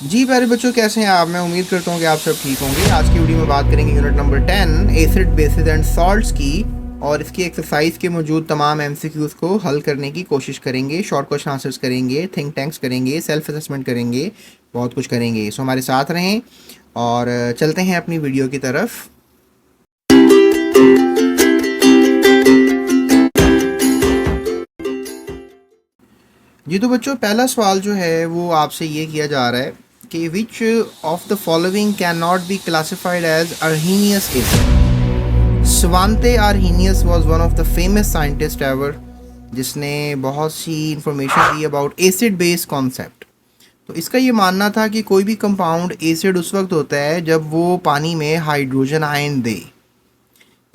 जी प्यारे बच्चों, कैसे हैं आप? मैं उम्मीद करता हूँ कि आप सब ठीक होंगे। आज की वीडियो में बात करेंगे unit number 10 acid basis and salts की, और इसकी एक्सरसाइज के मौजूद तमाम एमसीक्यूज़ को हल करने की कोशिश करेंगे। शॉर्ट क्वेश्चन आंसर्स करेंगे, थिंक टैंक्स करेंगे, सेल्फ असेसमेंट करेंगे, बहुत कुछ करेंगे। सो हमारे साथ रहें और चलते हैं अपनी वीडियो की तरफ। जी तो बच्चों, पहला सवाल जो है वो आपसे ये किया जा रहा है कि which of the following can not be classified as Arrhenius acid. Svante Arrhenius was one of the famous scientist ever, जिसने बहुत सी इंफॉर्मेशन दी अबाउट एसिड बेस कॉन्सेप्ट। तो इसका ये मानना था कि कोई भी कंपाउंड एसिड उस वक्त होता है जब वो पानी में हाइड्रोजन आयन दे,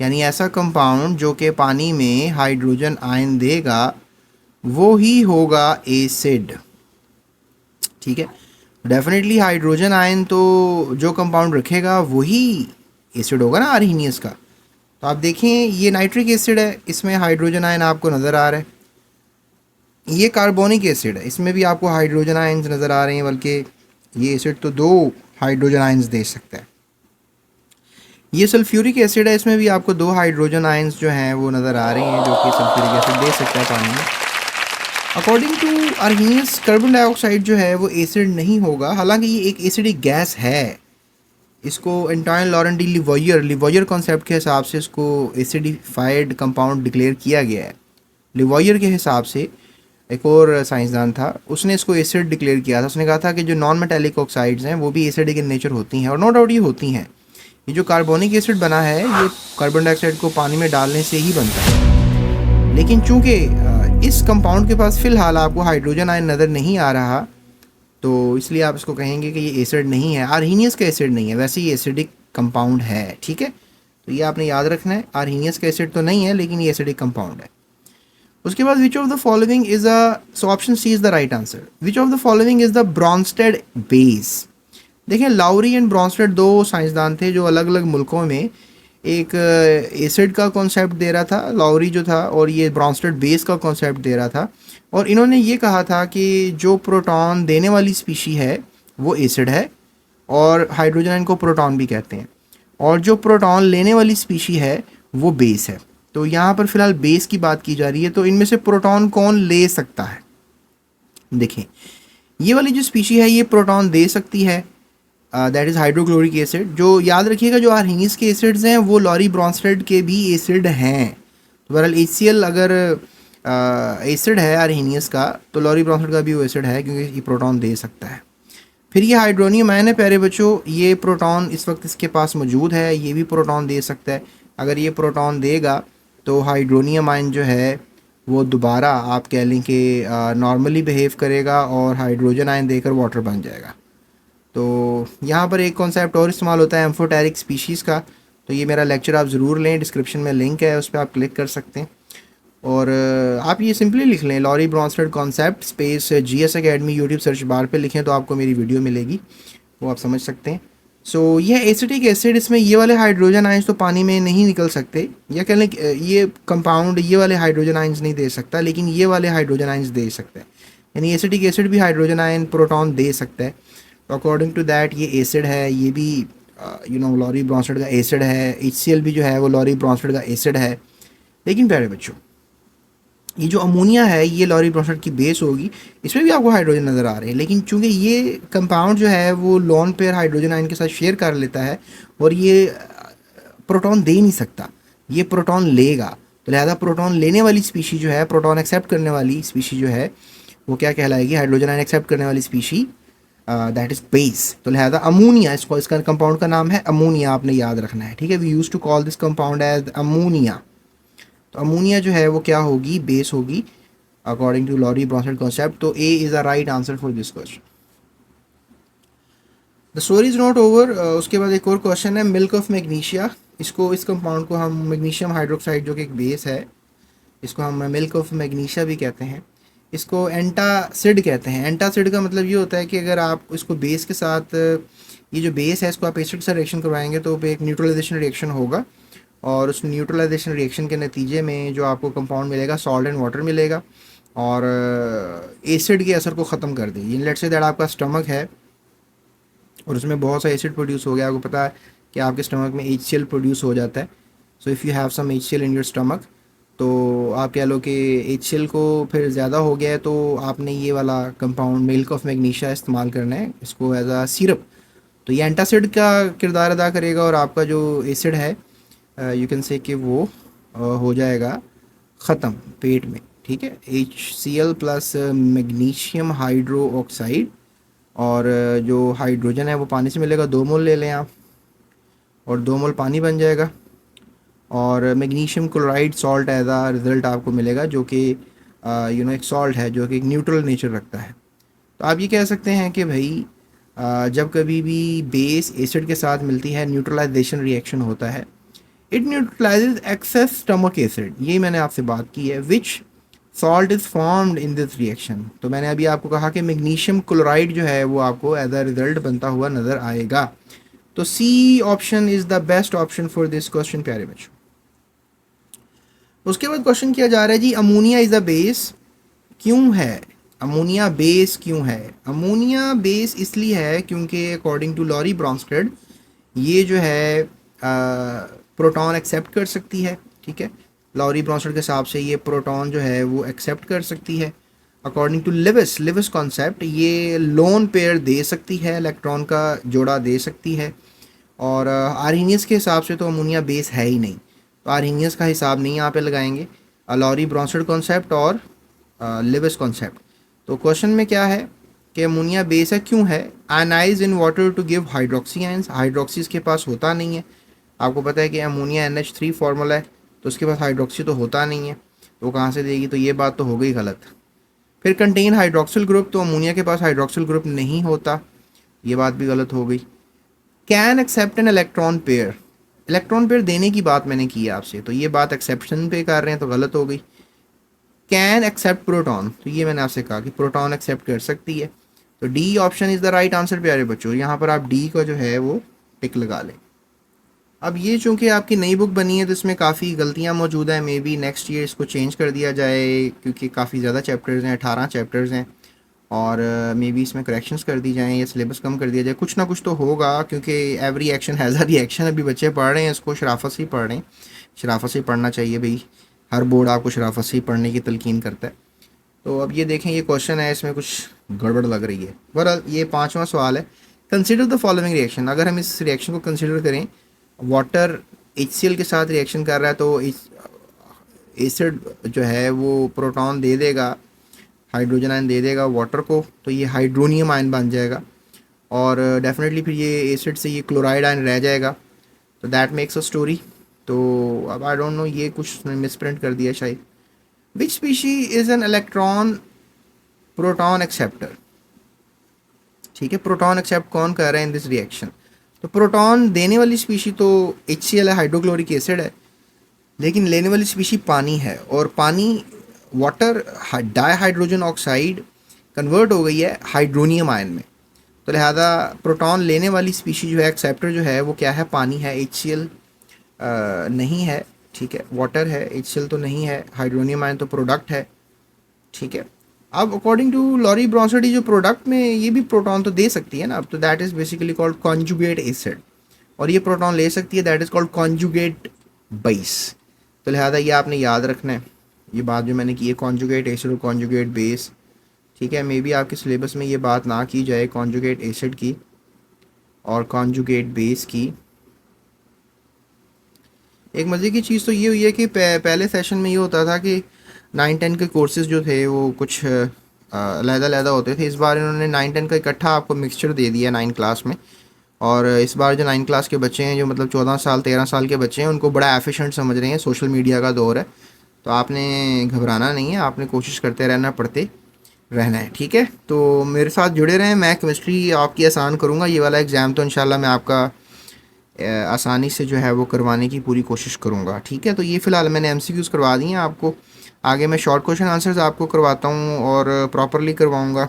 यानी ऐसा कंपाउंड जो कि पानी में हाइड्रोजन आयन देगा वो ही होगा एसिड। ठीक है, डेफिनेटली हाइड्रोजन आयन तो जो कंपाउंड रखेगा वही एसिड होगा ना, अर्हीनियस का। तो आप देखें, ये नाइट्रिक एसिड है, इसमें हाइड्रोजन आयन आपको नज़र आ रहा है। ये कार्बोनिक एसिड है, इसमें भी आपको हाइड्रोजन आयन्स नज़र आ रहे हैं, बल्कि ये एसिड तो दो हाइड्रोजन आयन्स दे सकता है। ये सल्फ्यूरिक एसिड है, इसमें भी आपको दो हाइड्रोजन आयन्स जो हैं वो नज़र आ रहे हैं, जो कि सल्फ्यूरिक एसिड दे सकता है पानी में। अकॉर्डिंग टू अर्हीनियस, कार्बन डाइऑक्साइड जो है वो एसिड नहीं होगा, हालांकि ये एक एसिडिक गैस है। इसको एंटोइन लॉरेंट डी लिवॉयर कॉन्सेप्ट के हिसाब से इसको एसिडिफाइड कंपाउंड डिक्लेयर किया गया है। लिवॉयर के हिसाब से एक और साइंसदान था, उसने इसको एसिड डिक्लेयर किया था। उसने कहा था कि जो नॉन मेटेलिक ऑक्साइड्स हैं वो भी एसिडिक इन नेचर होती हैं, और नो डाउट ये होती हैं। ये जो कार्बोनिक एसिड बना है ये कार्बन डाइऑक्साइड को पानी में डालने से ही बनता है। लेकिन चूंकि इस कंपाउंड के पास फ़िलहाल आपको हाइड्रोजन आयन नज़र नहीं आ रहा, तो इसलिए आप इसको कहेंगे कि ये एसिड नहीं है, अर्हीनियस का एसिड नहीं है। वैसे ये एसिडिक कंपाउंड है, ठीक है। तो ये आपने याद रखना है, अर्हीनियस का एसिड तो नहीं है लेकिन ये एसिडिक कंपाउंड है। उसके बाद which of the following is a, so option C is the right answer. Which of the following is the Bronsted base. देखें, लाउरी एंड ब्रॉन्स्टेड दो साइंसदान थे जो अलग अलग मुल्कों में एक एसिड का कॉन्सेप्ट दे रहा था, लाउरी जो था, और ये ब्रॉन्स्टेड बेस का कॉन्सेप्ट दे रहा था। और इन्होंने ये कहा था कि जो प्रोटॉन देने वाली स्पीशी है वो एसिड है, और हाइड्रोजन आयन को प्रोटॉन भी कहते हैं, और जो प्रोटॉन लेने वाली स्पीशी है वो बेस है। तो यहाँ पर फिलहाल बेस की बात की जा रही है, तो इनमें से प्रोटॉन कौन ले सकता है? देखें, ये वाली जो स्पीशी है ये प्रोटॉन दे सकती है, दैट इज़ हाइड्रोक्लोरिक एसिड। जो याद रखिएगा, जो अर्हीनियस के एसिड्स हैं वो लॉरी ब्रॉन्स्टेड के भी एसिड हैं। तो बहरहाल HCl अगर एसिड है अर्हीनियस का, तो लॉरी ब्रॉन्स्टेड का भी वो एसिड है, क्योंकि ये प्रोटॉन दे सकता है। फिर ये हाइड्रोनियम आयन है प्यारे बच्चों, ये प्रोटॉन इस वक्त इसके पास मौजूद है, ये भी प्रोटॉन दे सकता है। अगर ये प्रोटॉन देगा तो हाइड्रोनियम आयन जो है वो दोबारा आप कह लें कि नॉर्मली बिहेव करेगा और हाइड्रोजन आयन देकर वाटर बन जाएगा। तो यहाँ पर एक कॉन्सेप्ट और इस्तेमाल होता है एम्फोटेरिक स्पीशीज़ का। तो ये मेरा लेक्चर आप ज़रूर लें, डिस्क्रिप्शन में लिंक है, उस पर आप क्लिक कर सकते हैं। और आप ये सिंपली लिख लें, Lowry Bronsted concept space GS academy, YouTube search bar पे लिखें तो आपको मेरी वीडियो मिलेगी, वो आप समझ सकते हैं। सो यह एसिटिक एसिड, इसमें ये वाले हाइड्रोजन आइंस तो पानी में नहीं निकल सकते, या कह लें ये कंपाउंड ये वाले हाइड्रोजन आइंस नहीं दे सकता, लेकिन ये वाले हाइड्रोजन आइंस दे सकता है। यानी एसिटिक एसिड भी हाइड्रोजन आयन प्रोटॉन दे सकता है। तो अकॉर्डिंग टू दैट ये एसिड है, ये भी लॉरी ब्रॉन्स्टेड का एसिड है। HCl भी जो है वो लॉरी ब्रॉन्स्टेड का एसिड है। लेकिन प्यारे बच्चों, ये जो अमोनिया है ये लॉरी ब्रॉन्स्टेड की बेस होगी, इसमें भी आपको हाइड्रोजन नज़र आ रहे हैं, लेकिन चूंकि ये कंपाउंड जो है वो लोन पेयर हाइड्रोजन आयन के साथ शेयर कर लेता है, और ये प्रोटॉन दे नहीं सकता, ये प्रोटॉन लेगा। तो लिहाजा प्रोटॉन लेने वाली स्पीशी जो है, प्रोटॉन एक्सेप्ट करने वाली स्पीशी जो है, वो क्या कहलाएगी? हाइड्रोजन आयन एक्सेप्ट करने वाली स्पीशी, दैट इज़ बेस। तो लिहाजा अमोनिया, इसको इसका कंपाउंड का नाम है अमोनिया, आपने याद रखना है, ठीक है। We use to call this compound as ammonia. तो अमोनिया जो है वो क्या होगी? बेस होगी, according to Lowry Bronsted concept. तो A is a right answer for this question. The story is not over. उसके बाद एक और क्वेश्चन है, मिल्क ऑफ मैग्नीशिया। इसको, इस कंपाउंड को हम मैग्नीशियम हाइड्रोक्साइड जो कि एक बेस है, इसको हम मिल्क ऑफ मैग्नीशिया भी कहते हैं। इसको एंटासिड कहते हैं। एंटासिड का मतलब ये होता है कि अगर आप इसको बेस के साथ, ये जो बेस है इसको आप एसिड से रिएक्शन करवाएंगे तो एक न्यूट्रलाइजेशन रिएक्शन होगा, और उस न्यूट्रलाइजेशन रिएक्शन के नतीजे में जो आपको कंपाउंड मिलेगा सॉल्ट एंड वाटर मिलेगा, और एसिड के असर को ख़त्म कर देगी। लेट्स से दैट आपका स्टमक है, और उसमें बहुत सा एसिड प्रोड्यूस हो गया, आपको पता है कि आपके स्टमक में HCl प्रोड्यूस हो जाता है। So if you have some HCl in your stomach, तो आप कह लो कि HCl को फिर ज़्यादा हो गया है, तो आपने ये वाला कंपाउंड मिल्क ऑफ मैग्नीशिया इस्तेमाल करना है इसको एज अ सिरप। तो ये एंटासिड का किरदार अदा करेगा और आपका जो एसिड है यू कैन से कि वो हो जाएगा ख़त्म पेट में। ठीक है, HCl plus magnesium hydro oxide, और जो हाइड्रोजन है वो पानी से मिलेगा, 2 मोल ले लें आप, और 2 मोल पानी बन जाएगा। और मैग्नीशियम क्लोराइड सॉल्ट एज आ रिज़ल्ट आपको मिलेगा, जो कि एक सॉल्ट है जो कि एक न्यूट्रल नेचर रखता है। तो आप ये कह सकते हैं कि भाई जब कभी भी बेस एसिड के साथ मिलती है, न्यूट्रलाइजेशन रिएक्शन होता है, it neutralizes excess stomach acid, यही मैंने आपसे बात की है, which salt is formed in this reaction. तो मैंने अभी आपको कहा कि मैग्नीशियम क्लोराइड जो है वो आपको एज अ रिजल्ट बनता हुआ नज़र आएगा। तो C option is the best option for this question प्यारे बच्चों। उसके बाद क्वेश्चन किया जा रहा है जी, अमोनिया इज़ अ बेस क्यों है? अमोनिया बेस क्यों है? अमोनिया बेस इसलिए है क्योंकि अकॉर्डिंग टू लॉरी ब्रॉन्स्टेड ये जो है प्रोटॉन एक्सेप्ट कर सकती है। ठीक है, लॉरी ब्रॉन्स्टेड के हिसाब से ये प्रोटॉन जो है वो एक्सेप्ट कर सकती है। अकॉर्डिंग टू लिविस कॉन्सेप्ट ये लोन पेयर दे सकती है, इलेक्ट्रॉन का जोड़ा दे सकती है। और आर्हीनियस के हिसाब से तो अमोनिया बेस है ही नहीं, तो आर्हीनियस का हिसाब नहीं यहाँ पे लगाएंगे। लॉरी ब्रॉन्स्टेड कॉन्सेप्ट और लिविस कॉन्सेप्ट। तो क्वेश्चन में क्या है कि अमोनिया बेस है क्यों है? Ionize in water to give hydroxy ions, hydroxy इसके पास होता नहीं है। आपको पता है कि अमोनिया NH3 फार्मूला है, तो उसके पास हाइड्रोक्सी तो होता नहीं है, तो वो कहाँ से देगी? तो ये बात तो हो गई गलत। फिर कंटेन हाइड्रोक्सिल ग्रुप, तो अमोनिया के पास हाइड्रोक्सिल ग्रुप नहीं होता, ये बात भी गलत हो गई। Can accept an electron pair, electron pair देने की बात मैंने की है आपसे, तो ये बात एक्सेप्शन पे कर रहे हैं, तो गलत हो गई। कैन एक्सेप्ट प्रोटॉन, तो ये मैंने आपसे कहा कि प्रोटॉन एक्सेप्ट कर सकती है, तो D option is the right answer प्यारे बच्चों। यहाँ पर आप डी का जो है वो टिक लगा लें। अब ये चूंकि आपकी नई बुक बनी है तो इसमें काफ़ी गलतियाँ मौजूद हैं, मे बी नेक्स्ट ईयर इसको चेंज कर दिया जाए, क्योंकि काफ़ी ज़्यादा चैप्टर्स हैं, 18 चैप्टर्स हैं, और मे बी इसमें करेक्शंस कर दी जाएँ या सिलेबस कम कर दिया जाए, कुछ ना कुछ तो होगा, क्योंकि every action has a reaction. अभी बच्चे पढ़ रहे हैं इसको, शराफत से ही पढ़ रहे हैं, शराफत से ही पढ़ना चाहिए भाई, हर बोर्ड आपको शराफत से ही पढ़ने की तलकीन करता है। तो अब ये देखें, ये क्वेश्चन है, इसमें कुछ गड़बड़ लग रही है। बहरहाल ये 5वां सवाल है, कंसिडर द फॉलोइंग रिएक्शन। अगर हम इस रिएक्शन को कंसिडर करें, वाटर HCl के साथ रिएक्शन कर रहा है, तो एसिड जो है वो प्रोटॉन दे देगा, हाइड्रोजन आयन दे देगा वाटर को, तो ये हाइड्रोनियम आयन बन जाएगा, और डेफिनेटली फिर ये एसिड से ये क्लोराइड आयन रह जाएगा, तो दैट मेक्स अ स्टोरी। तो अब आई डोंट नो, ये कुछ मिस प्रिंट कर दिया शायद। Which species is an electron proton acceptor? ठीक है, प्रोटॉन एक्सेप्ट कौन कर रहा है इन दिस रिएक्शन? तो प्रोटॉन देने वाली स्पीशी तो HCl है, हाइड्रोक्लोरिक एसिड है, लेकिन लेने वाली स्पीशी पानी है, और पानी water di hydrogen oxide convert हो गई है हाइड्रोनियम आयन में, तो लिहाजा प्रोटॉन लेने वाली स्पीशी जो है, एक्सेप्टर जो है वो क्या है? पानी है, HCl नहीं है। ठीक है, वाटर है, HCl तो नहीं है, हाइड्रोनियम आयन तो प्रोडक्ट है। ठीक है, अब अकॉर्डिंग टू लॉरी ब्रॉन्स्टेड जो प्रोडक्ट में ये भी प्रोटॉन तो दे सकती है ना, अब तो that is basically called conjugate acid, और ये प्रोटॉन ले सकती है, that is called conjugate base. तो लिहाजा ये आपने याद रखना है, ये बात जो मैंने की है, कॉन्जुगेट एसिड और कॉन्जुगेट बेस। ठीक है, मे बी आपके सिलेबस में ये बात ना की जाए कॉन्जुगेट एसिड की और कॉन्जुगेट बेस की। एक मज़े की चीज़ तो ये हुई है कि पहले सेशन में ये होता था कि 9-10 के कोर्सेज़ जो थे वो कुछ अलहदा होते थे। इस बार इन्होंने 9-10 का इकट्ठा आपको मिक्सचर दे दिया 9 क्लास में, और इस बार जो 9 क्लास के बच्चे हैं, जो मतलब 14 साल 13 साल के बच्चे हैं, उनको बड़ा एफिशिएंट समझ रहे हैं। सोशल मीडिया का दौर है, तो आपने घबराना नहीं है, आपने कोशिश करते रहना, पढ़ते रहना है। ठीक है, तो मेरे साथ जुड़े रहें, मैं केमिस्ट्री आपकी आसान करूँगा। ये वाला एग्ज़ाम तो इंशाल्लाह मैं आपका आसानी से जो है वो करवाने की पूरी कोशिश करूँगा। ठीक है, तो ये फ़िलहाल मैंने MCQs करवा दिए हैं आपको, आगे मैं शॉर्ट क्वेश्चन आंसर्स आपको करवाता हूँ और प्रॉपरली करवाऊँगा।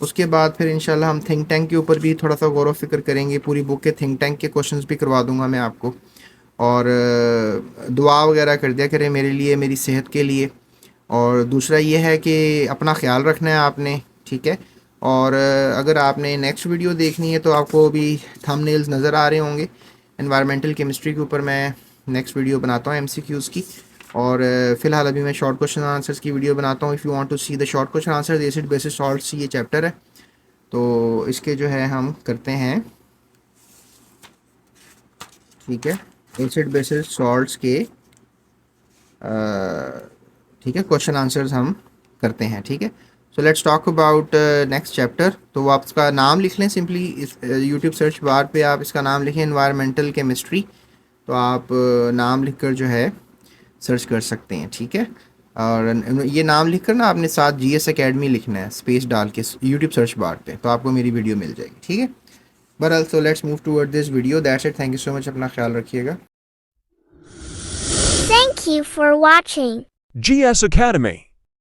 उसके बाद फिर इंशाल्लाह हम थिंक टैंक के ऊपर भी थोड़ा सा गौर व फिक्र करेंगे, पूरी बुक के थिंक टैंक के क्वेश्चंस भी करवा दूँगा मैं आपको, और दुआ वगैरह कर दिया करें मेरे लिए, मेरी सेहत के लिए। और दूसरा ये है कि अपना ख्याल रखना है आपने, ठीक है, और अगर आपने नेक्स्ट वीडियो देखनी है तो आपको भी थंबनेल्स नज़र आ रहे होंगे। एनवायरमेंटल केमिस्ट्री के ऊपर मैं नेक्स्ट वीडियो बनाता हूँ एमसीक्यूज़ की। और फ़िलहाल अभी मैं शॉर्ट क्वेश्चन आंसर्स की वीडियो बनाता हूँ। If you want to see the short question answer acid bases salts, ये चैप्टर है, तो इसके जो है हम करते हैं, ठीक है, एसिड बेसिस सॉल्ट्स के ठीक है क्वेश्चन आंसर्स हम करते हैं, ठीक है। So let's talk about next chapter. तो वो आप इसका नाम लिख लें सिंपली, इस यूट्यूब सर्च बार पे आप इसका नाम लिखें एनवायरमेंटल केमिस्ट्री, तो आप नाम लिखकर जो है सर्च कर सकते हैं, ठीक है। और ये नाम लिखकर ना आपने साथ जीएस एकेडमी लिखना है स्पेस डाल के यूट्यूब सर्च बार पे, तो आपको मेरी वीडियो मिल जाएगी, ठीक है। बहरहाल so let's move toward this video, that's it, thank you so much, अपना ख्याल रखिएगा। Thank you for watching. GS Academy.